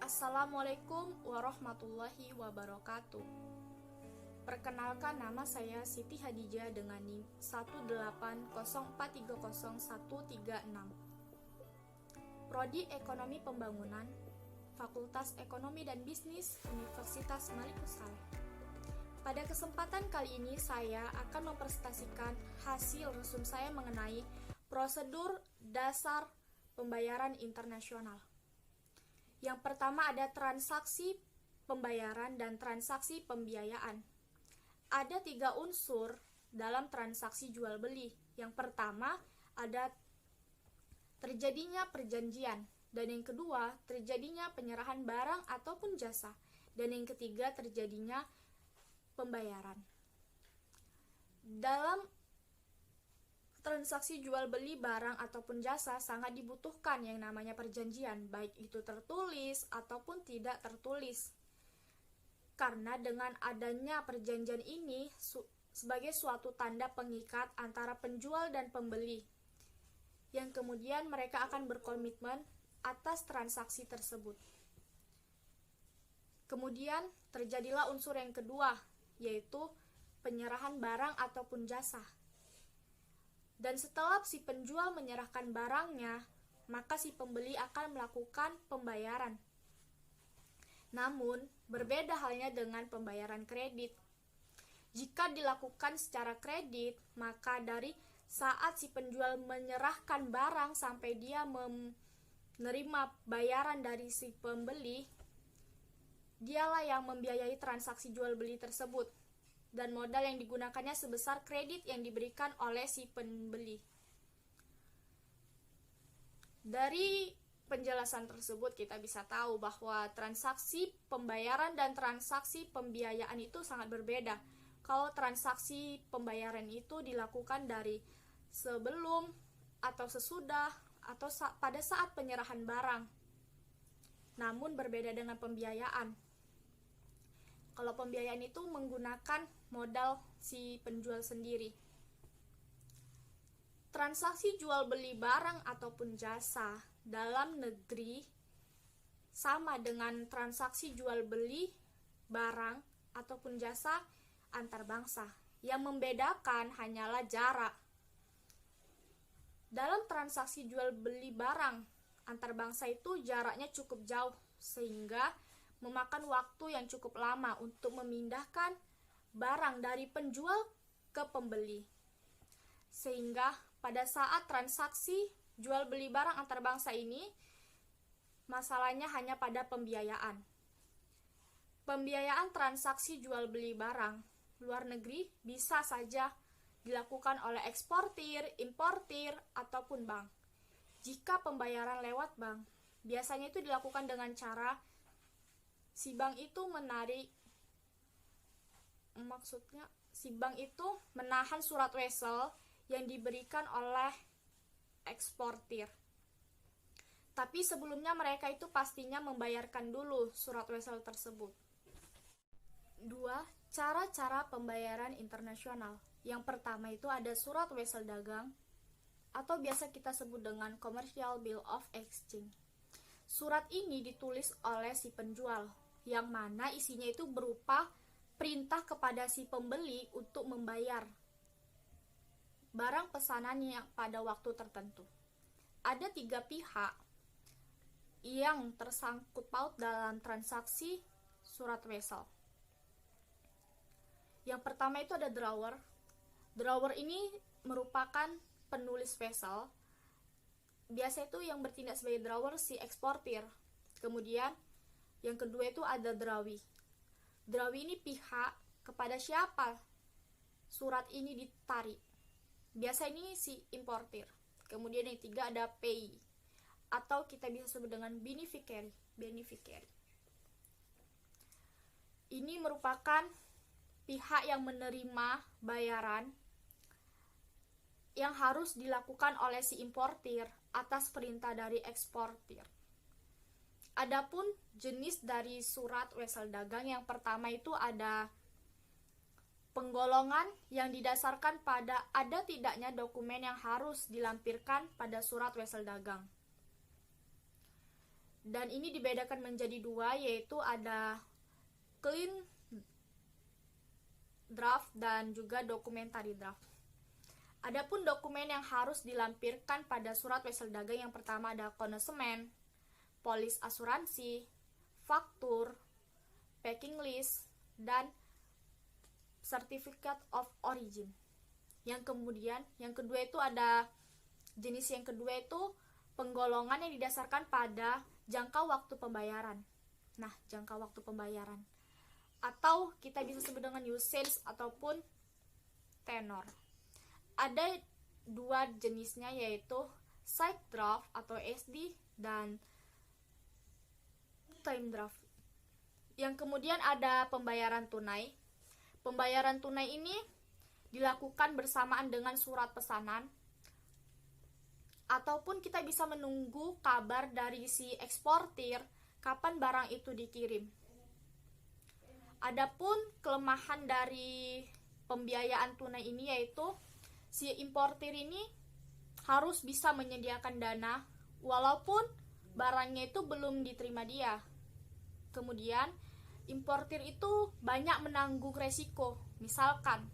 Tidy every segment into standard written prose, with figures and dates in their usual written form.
Assalamualaikum warahmatullahi wabarakatuh. Perkenalkan, nama saya Siti Hadijah dengan NIM 180430136. Prodi Ekonomi Pembangunan, Fakultas Ekonomi dan Bisnis, Universitas Malikus Saleh. Pada kesempatan kali ini saya akan mempresentasikan hasil resum saya mengenai prosedur dasar pembayaran internasional. Yang pertama ada transaksi pembayaran dan transaksi pembiayaan. Ada 3 unsur dalam transaksi jual beli. Yang pertama ada terjadinya perjanjian, dan yang kedua terjadinya penyerahan barang ataupun jasa, dan yang ketiga terjadinya pembayaran. Dalam transaksi jual beli barang ataupun jasa sangat dibutuhkan yang namanya perjanjian, baik itu tertulis ataupun tidak tertulis. Karena dengan adanya perjanjian ini sebagai suatu tanda pengikat antara penjual dan pembeli, yang kemudian mereka akan berkomitmen atas transaksi tersebut. Kemudian terjadilah unsur yang kedua, yaitu penyerahan barang ataupun jasa. Dan setelah si penjual menyerahkan barangnya, maka si pembeli akan melakukan pembayaran. Namun, berbeda halnya dengan pembayaran kredit. Jika dilakukan secara kredit, maka dari saat si penjual menyerahkan barang sampai dia menerima bayaran dari si pembeli, dialah yang membiayai transaksi jual beli tersebut. Dan modal yang digunakannya sebesar kredit yang diberikan oleh si pembeli. Dari penjelasan tersebut kita bisa tahu bahwa transaksi pembayaran dan transaksi pembiayaan itu sangat berbeda. Kalau transaksi pembayaran itu dilakukan dari sebelum atau sesudah atau pada saat penyerahan barang. Namun berbeda dengan pembiayaan. Kalau pembiayaan itu menggunakan modal si penjual sendiri. Transaksi jual beli barang ataupun jasa dalam negeri sama dengan transaksi jual beli barang ataupun jasa antar bangsa. Yang membedakan hanyalah jarak. Dalam transaksi jual beli barang antar bangsa itu jaraknya cukup jauh, sehingga memakan waktu yang cukup lama untuk memindahkan barang dari penjual ke pembeli. Sehingga pada saat transaksi jual beli barang antar bangsa ini, masalahnya hanya pada pembiayaan. Pembiayaan transaksi jual beli barang luar negeri bisa saja dilakukan oleh eksportir, importir, ataupun bank. Jika pembayaran lewat bank, biasanya itu dilakukan dengan cara si bank itu menahan surat wesel yang diberikan oleh eksportir. Tapi sebelumnya mereka itu pastinya membayarkan dulu surat wesel tersebut. 2. Cara-cara pembayaran internasional. Yang pertama itu ada surat wesel dagang, atau biasa kita sebut dengan Commercial Bill of Exchange. Surat ini ditulis oleh si penjual, yang mana isinya itu berupa perintah kepada si pembeli untuk membayar barang pesanannya pada waktu tertentu. Ada 3 pihak yang tersangkut paut dalam transaksi surat wesel. Yang pertama itu ada drawer. Drawer ini merupakan penulis wesel. Biasa itu yang bertindak sebagai drawer si eksportir. Kemudian yang kedua itu ada drawi. Drawi ini pihak kepada siapa surat ini ditarik. Biasa ini si importir. Kemudian yang ketiga ada pay, atau kita bisa sebut dengan beneficiary. Ini merupakan pihak yang menerima bayaran yang harus dilakukan oleh si importir atas perintah dari eksportir. Adapun jenis dari surat wesel dagang, yang pertama itu ada penggolongan yang didasarkan pada ada tidaknya dokumen yang harus dilampirkan pada surat wesel dagang. Dan ini dibedakan menjadi dua, yaitu ada clean draft dan juga documentary draft. Adapun dokumen yang harus dilampirkan pada surat wesel dagang yang pertama ada konsumen, polis asuransi, faktur, packing list, dan certificate of origin. Yang kedua itu ada jenis yang kedua itu penggolongan yang didasarkan pada jangka waktu pembayaran. Nah, jangka waktu pembayaran atau kita bisa sebut dengan usage ataupun tenor. Ada dua jenisnya, yaitu side draft atau SD dan time draft. Yang kemudian ada pembayaran tunai. Pembayaran tunai ini dilakukan bersamaan dengan surat pesanan, ataupun kita bisa menunggu kabar dari si eksportir kapan barang itu dikirim. Adapun kelemahan dari pembiayaan tunai ini yaitu si importir ini harus bisa menyediakan dana walaupun barangnya itu belum diterima dia. Kemudian importir itu banyak menanggung resiko. Misalkan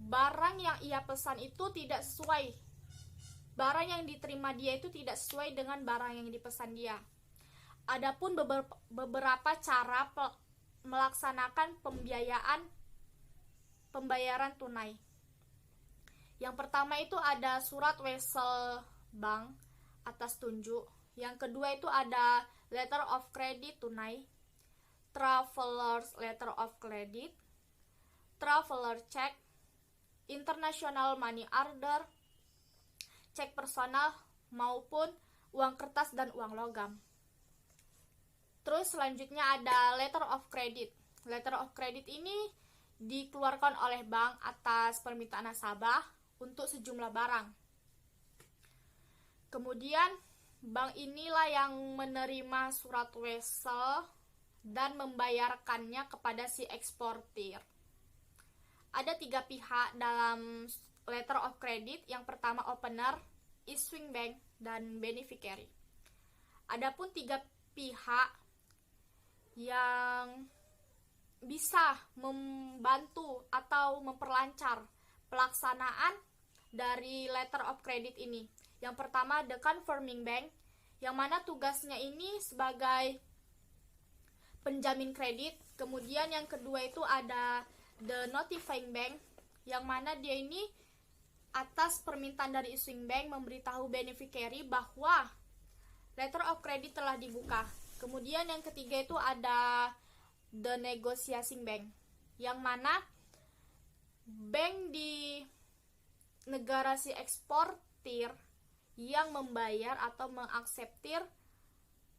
barang yang ia pesan itu tidak sesuai, barang yang diterima dia itu tidak sesuai dengan barang yang dipesan dia. Adapun beberapa cara melaksanakan pembayaran tunai. Yang pertama itu ada surat wesel bank atas tunjuk. Yang kedua itu ada letter of credit tunai, traveler's letter of credit, traveler check, international money order, cek personal maupun uang kertas dan uang logam. Terus selanjutnya ada letter of credit. Letter of credit ini dikeluarkan oleh bank atas permintaan nasabah untuk sejumlah barang. Kemudian bank inilah yang menerima surat wesel dan membayarkannya kepada si eksportir. Ada 3 pihak dalam letter of credit. Yang pertama opener, issuing bank, dan beneficiary. Adapun 3 pihak yang bisa membantu atau memperlancar pelaksanaan dari letter of credit ini. Yang pertama the confirming bank, yang mana tugasnya ini sebagai penjamin kredit. Kemudian yang kedua itu ada the notifying bank, yang mana dia ini atas permintaan dari issuing bank memberitahu beneficiary bahwa letter of credit telah dibuka. Kemudian yang ketiga itu ada the negotiating bank, yang mana bank di negara si eksportir yang membayar atau mengakseptir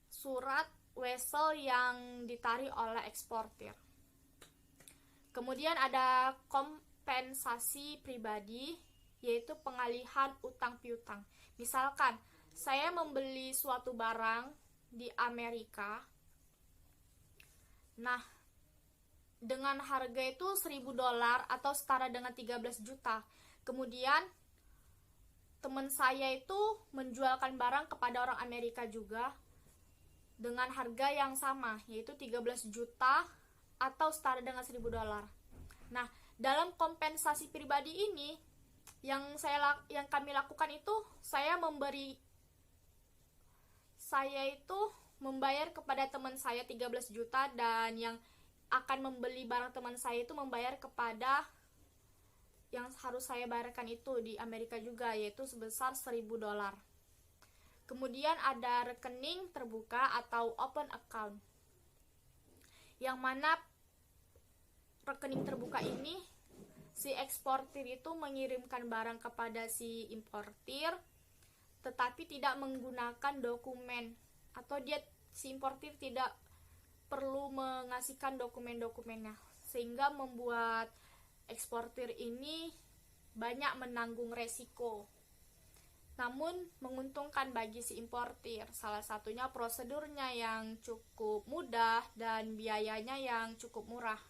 surat wesel yang ditarik oleh eksportir. Kemudian ada kompensasi pribadi, yaitu pengalihan utang piutang. Misalkan saya membeli suatu barang di Amerika, nah dengan harga itu $1.000 atau setara dengan 13 juta. Kemudian teman saya itu menjualkan barang kepada orang Amerika juga dengan harga yang sama, yaitu 13 juta atau setara dengan $1.000. Nah, dalam kompensasi pribadi ini yang kami lakukan itu saya membayar kepada teman saya 13 juta dan yang akan membeli barang teman saya itu membayar kepada yang harus saya bayarkan itu di Amerika juga, yaitu sebesar $1.000. Kemudian ada rekening terbuka atau open account, yang mana rekening terbuka ini si eksportir itu mengirimkan barang kepada si importir tetapi tidak menggunakan dokumen, atau si importir tidak perlu mengasihkan dokumen-dokumennya, sehingga membuat eksportir ini banyak menanggung resiko. Namun menguntungkan bagi si importir, salah satunya prosedurnya yang cukup mudah dan biayanya yang cukup murah.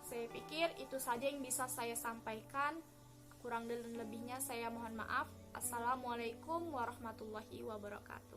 Saya pikir itu saja yang bisa saya sampaikan. Kurang dan lebihnya saya mohon maaf. Assalamualaikum warahmatullahi wabarakatuh.